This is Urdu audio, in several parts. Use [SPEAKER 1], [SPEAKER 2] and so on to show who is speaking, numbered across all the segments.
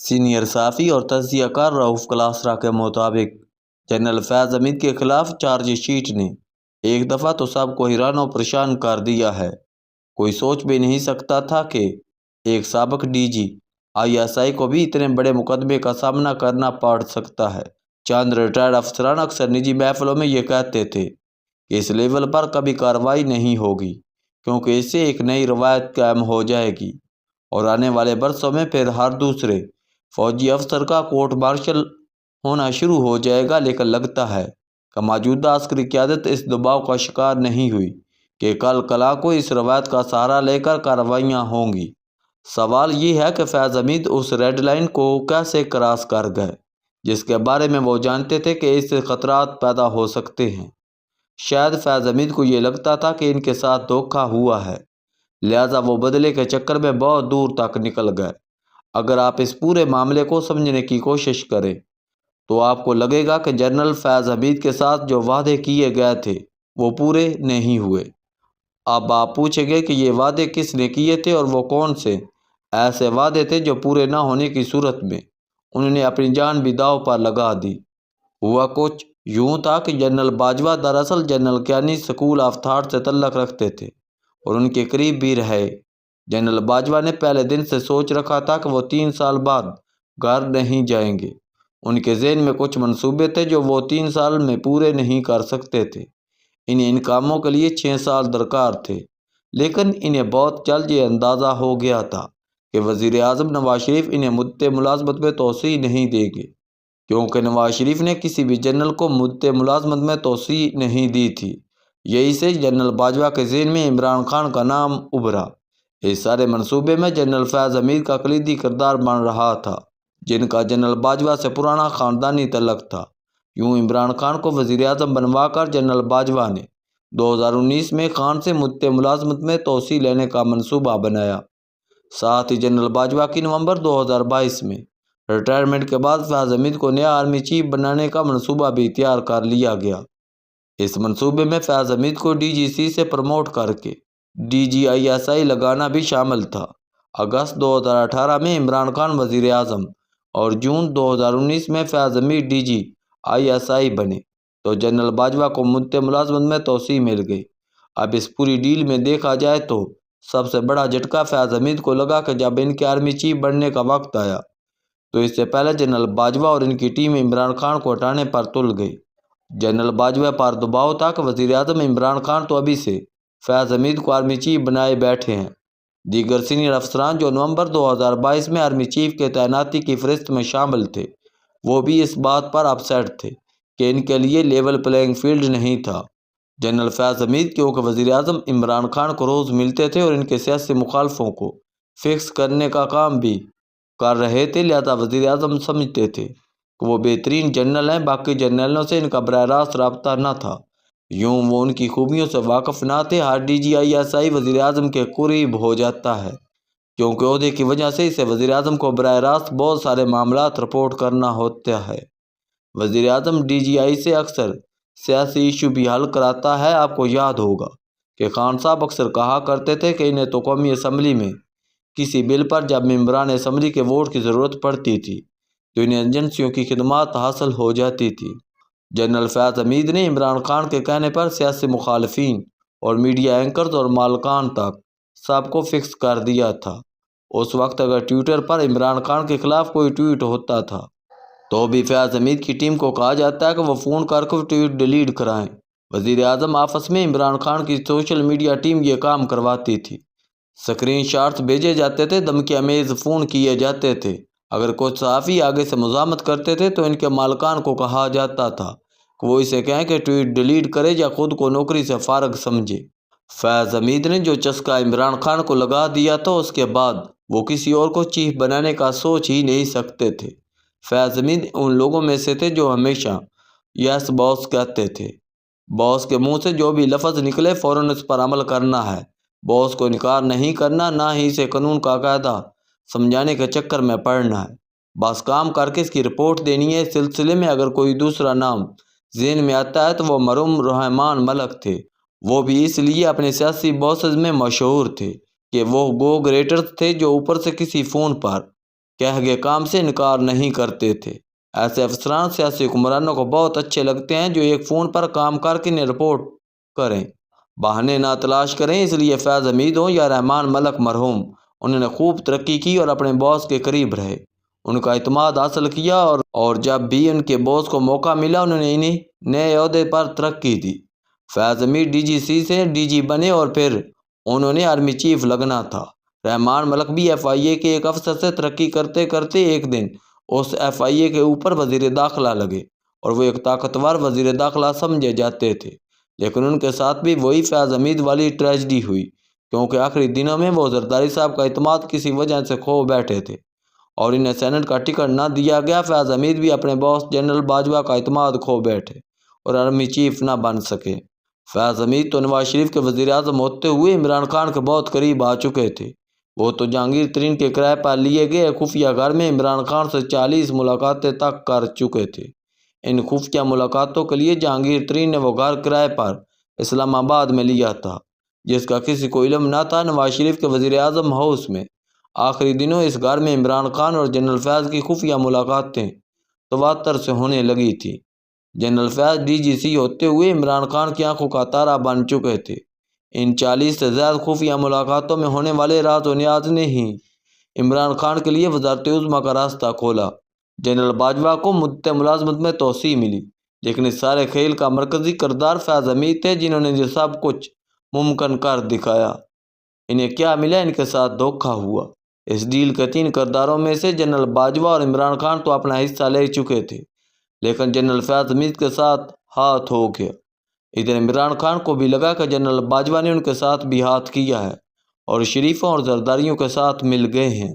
[SPEAKER 1] سینئر صحافی اور تجزیہ کار رؤف کلاسرا کے مطابق جنرل فیض حمید کے خلاف چارج شیٹ نے ایک دفعہ تو سب کو حیران و پریشان کر دیا ہے۔ کوئی سوچ بھی نہیں سکتا تھا کہ ایک سابق ڈی جی ISI کو بھی اتنے بڑے مقدمے کا سامنا کرنا پڑ سکتا ہے۔ چند ریٹائرڈ افسران اکثر نجی محفلوں میں یہ کہتے تھے کہ اس لیول پر کبھی کارروائی نہیں ہوگی، کیونکہ اس سے ایک نئی روایت قائم ہو جائے گی اور آنے والے برسوں میں پھر ہر دوسرے فوجی افسر کا کورٹ مارشل ہونا شروع ہو جائے گا۔ لیکن لگتا ہے کہ موجودہ عسکری قیادت اس دباؤ کا شکار نہیں ہوئی کہ کل کلا کو اس روایت کا سہارا لے کر کارروائیاں ہوں گی۔ سوال یہ ہے کہ فیض حمید اس ریڈ لائن کو کیسے کراس کر گئے جس کے بارے میں وہ جانتے تھے کہ اس سے خطرات پیدا ہو سکتے ہیں۔ شاید فیض حمید کو یہ لگتا تھا کہ ان کے ساتھ دھوکہ ہوا ہے، لہذا وہ بدلے کے چکر میں بہت دور تک نکل گئے۔ اگر آپ اس پورے معاملے کو سمجھنے کی کوشش کریں تو آپ کو لگے گا کہ جنرل فیض حمید کے ساتھ جو وعدے کیے گئے تھے وہ پورے نہیں ہوئے۔ اب آپ پوچھیں گے کہ یہ وعدے کس نے کیے تھے اور وہ کون سے ایسے وعدے تھے جو پورے نہ ہونے کی صورت میں انہوں نے اپنی جان بھی داؤ پر لگا دی۔ ہوا کچھ یوں تھا کہ جنرل باجوہ دراصل general Kayani school of thought سے تعلق رکھتے تھے اور ان کے قریب بھی رہے۔ جنرل باجوہ نے پہلے دن سے سوچ رکھا تھا کہ وہ 3 سال بعد گھر نہیں جائیں گے۔ ان کے ذہن میں کچھ منصوبے تھے جو وہ 3 سال میں پورے نہیں کر سکتے تھے۔ انہیں ان کاموں کے لیے 6 سال درکار تھے، لیکن انہیں بہت جلد یہ اندازہ ہو گیا تھا کہ وزیر اعظم نواز شریف انہیں مدت ملازمت میں توسیع نہیں دیں گے، کیونکہ نواز شریف نے کسی بھی جنرل کو مدت ملازمت میں توسیع نہیں دی تھی۔ یہی سے جنرل باجوہ کے ذہن میں عمران خان کا نام ابھرا۔ اس سارے منصوبے میں جنرل فیض حمید کا کلیدی کردار بن رہا تھا، جن کا جنرل باجوہ سے پرانا خاندانی تعلق تھا۔ یوں عمران خان کو وزیر اعظم بنوا کر جنرل باجوہ نے 2019 میں خان سے مدت ملازمت میں توسیع لینے کا منصوبہ بنایا۔ ساتھ ہی جنرل باجوہ کی نومبر 2022 میں ریٹائرمنٹ کے بعد فیض حمید کو نیا آرمی چیف بنانے کا منصوبہ بھی تیار کر لیا گیا۔ اس منصوبے میں فیض حمید کو DGC سے پروموٹ کر کے DG ISI لگانا بھی شامل تھا۔ اگست 2018 میں عمران خان وزیر اعظم اور جون 2019 میں فیض حمید DG ISI بنے تو جنرل باجوہ کو مدت ملازمت میں توسیع مل گئی۔ اب اس پوری ڈیل میں دیکھا جائے تو سب سے بڑا جھٹکا فیض حمید کو لگا کہ جب ان کے آرمی چیف بننے کا وقت آیا تو اس سے پہلے جنرل باجوہ اور ان کی ٹیم عمران خان کو ہٹانے پر تل گئی۔ جنرل باجوہ پر دباؤ تھا کہ وزیر اعظم عمران خان تو ابھی سے فیض حمید کو آرمی چیف بنائے بیٹھے ہیں۔ دیگر سینئر افسران جو نومبر 2022 میں آرمی چیف کے تعیناتی کی فہرست میں شامل تھے وہ بھی اس بات پر اپسیٹ تھے کہ ان کے لیے لیول پلینگ فیلڈ نہیں تھا۔ جنرل فیض حمید کیونکہ وزیر اعظم عمران خان کو روز ملتے تھے اور ان کے سیاسی مخالفوں کو فکس کرنے کا کام بھی کر رہے تھے، لہذا وزیر اعظم سمجھتے تھے کہ وہ بہترین جنرل ہیں، باقی جنرلوں سے ان کا براہ راست رابطہ نہ تھا۔ یوں وہ ان کی خوبیوں سے واقف نہ تھے۔ ہر DG ISI وزیر اعظم کے قریب ہو جاتا ہے کیونکہ عہدے کی وجہ سے اسے وزیر اعظم کو براہ راست بہت سارے معاملات رپورٹ کرنا ہوتا ہے۔ وزیر اعظم DGI سے اکثر سیاسی ایشو بھی حل کراتا ہے۔ آپ کو یاد ہوگا کہ خان صاحب اکثر کہا کرتے تھے کہ انہیں تو قومی اسمبلی میں کسی بل پر جب ممبران اسمبلی کے ووٹ کی ضرورت پڑتی تھی تو انہیں ایجنسیوں کی خدمات حاصل ہو جاتی تھی۔ جنرل فیض حمید نے عمران خان کے کہنے پر سیاسی مخالفین اور میڈیا اینکرز اور مالکان تک سب کو فکس کر دیا تھا۔ اس وقت اگر ٹویٹر پر عمران خان کے خلاف کوئی ٹویٹ ہوتا تھا تو بھی فیض حمید کی ٹیم کو کہا جاتا ہے کہ وہ فون کر کے ٹویٹ ڈیلیٹ کرائیں۔ وزیر اعظم آفس میں عمران خان کی سوشل میڈیا ٹیم یہ کام کرواتی تھی۔ سکرین شاٹس بھیجے جاتے تھے، دھمکی آمیز فون کیے جاتے تھے۔ اگر کچھ صحافی آگے سے مزاحمت کرتے تھے تو ان کے مالکان کو کہا جاتا تھا کہ وہ اسے کہیں کہ ٹویٹ ڈیلیٹ کرے یا خود کو نوکری سے فارغ سمجھے۔ فیض حمید نے جو چسکا عمران خان کو لگا دیا تھا اس کے بعد وہ کسی اور کو چیف بنانے کا سوچ ہی نہیں سکتے تھے۔ فیض حمید ان لوگوں میں سے تھے جو ہمیشہ یس باس کہتے تھے۔ باس کے منہ سے جو بھی لفظ نکلے فوراً اس پر عمل کرنا ہے، باس کو انکار نہیں کرنا، نہ ہی اسے قانون کا قاعدہ سمجھانے کے چکر میں پڑنا ہے، بس کام کر کے اس کی رپورٹ دینی ہے۔ اس سلسلے میں اگر کوئی دوسرا نام ذہن میں آتا ہے تو وہ مرحوم رحمان ملک تھے۔ وہ بھی اس لیے اپنے سیاسی باسز میں مشہور تھے کہ وہ گو گریٹرز تھے جو اوپر سے کسی فون پر کہہ گئے کام سے انکار نہیں کرتے تھے۔ ایسے افسران سیاسی حکمرانوں کو بہت اچھے لگتے ہیں جو ایک فون پر کام کر کے انہیں رپورٹ کریں، بہانے نہ تلاش کریں۔ اس لیے فیض حمید ہوں یا رحمان ملک مرحوم، انہوں نے خوب ترقی کی اور اپنے باس کے قریب رہے، ان کا اعتماد حاصل کیا اور جب بھی ان کے باس کو موقع ملا انہوں نے انہیں نئے عہدے پر ترقی دی۔ فیض حمید ڈی جی سی سے ڈی جی بنے اور پھر انہوں نے آرمی چیف لگنا تھا۔ رحمان ملک بھی ایف آئی اے کے ایک افسر سے ترقی کرتے کرتے ایک دن اس ایف آئی اے کے اوپر وزیر داخلہ لگے اور وہ ایک طاقتور وزیر داخلہ سمجھے جاتے تھے، لیکن ان کے ساتھ بھی وہی فیض حمید والی ٹریجڈی ہوئی، کیونکہ آخری دنوں میں وہ زرداری صاحب کا اعتماد کسی وجہ سے کھو بیٹھے تھے اور انہیں سینٹ کا ٹکٹ نہ دیا گیا۔ فیض حمید بھی اپنے باس جنرل باجوہ کا اعتماد کھو بیٹھے اور آرمی چیف نہ بن سکے۔ فیض حمید تو نواز شریف کے وزیر اعظم ہوتے ہوئے عمران خان کے بہت قریب آ چکے تھے۔ وہ تو جہانگیر ترین کے کرائے پر لیے گئے خفیہ گھر میں عمران خان سے 40 ملاقاتیں تک کر چکے تھے۔ ان خفیہ ملاقاتوں کے لیے جہانگیر ترین نے وہ گھر کرائے پر اسلام آباد میں لیا تھا جس کا کسی کو علم نہ تھا۔ نواز شریف کے وزیر اعظم ہاؤس میں آخری دنوں اس گھر میں عمران خان اور جنرل فیض کی خفیہ ملاقاتیں تواتر سے ہونے لگی تھیں۔ جنرل فیض ڈی جی سی ہوتے ہوئے عمران خان کی آنکھوں کا تارا بن چکے تھے۔ ان 40 سے زیادہ خفیہ ملاقاتوں میں ہونے والے راز و نیاز نے ہی عمران خان کے لیے وزارت عظمیٰ کا راستہ کھولا۔ جنرل باجوہ کو مدت ملازمت میں توسیع ملی، لیکن اس سارے کھیل کا مرکزی کردار فیض حمید تھے جنہوں نے یہ سب کچھ ممکن کر دکھایا۔ انہیں کیا ملا؟ ان کے ساتھ دھوکہ ہوا۔ اس ڈیل کے 3 کرداروں میں سے جنرل باجوہ اور عمران خان تو اپنا حصہ لے چکے تھے، لیکن جنرل فیض حمید کے ساتھ ہاتھ ہو گیا۔ ادھر عمران خان کو بھی لگا کہ جنرل باجوہ نے ان کے ساتھ بھی ہاتھ کیا ہے اور شریفوں اور زرداریوں کے ساتھ مل گئے ہیں۔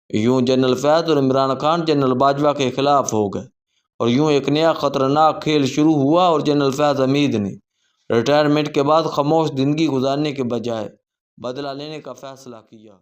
[SPEAKER 1] یوں جنرل فیض اور عمران خان جنرل باجوہ کے خلاف ہو گئے اور یوں ایک نیا خطرناک کھیل شروع ہوا اور جنرل فیض حمید نے ریٹائرمنٹ کے بعد خاموش زندگی گزارنے کے بجائے بدلہ لینے کا فیصلہ کیا۔